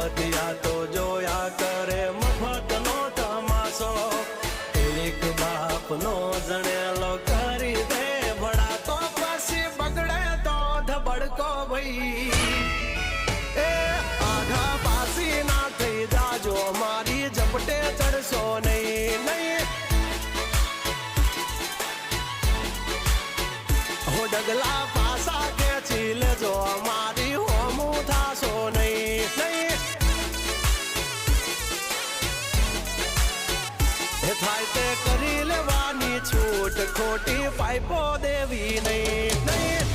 બતિયા તો જોયા કરે મફતનો તમાશો એક બાપનો જણેલો કરી દે ભડા તો પછી બગડે તો ધબડકો ભાઈ એ આઘા પાસી ના થઈ જાજો મારી ઝપટે ચડશો નહીં નહીં હો ડગલા પાસા ખેંચી લેજો મારી હોમું થાશો નહીં નહીં થાય તે કરી લેવાની છૂટ ખોટી પાઇપો દેવી નહીં નહીં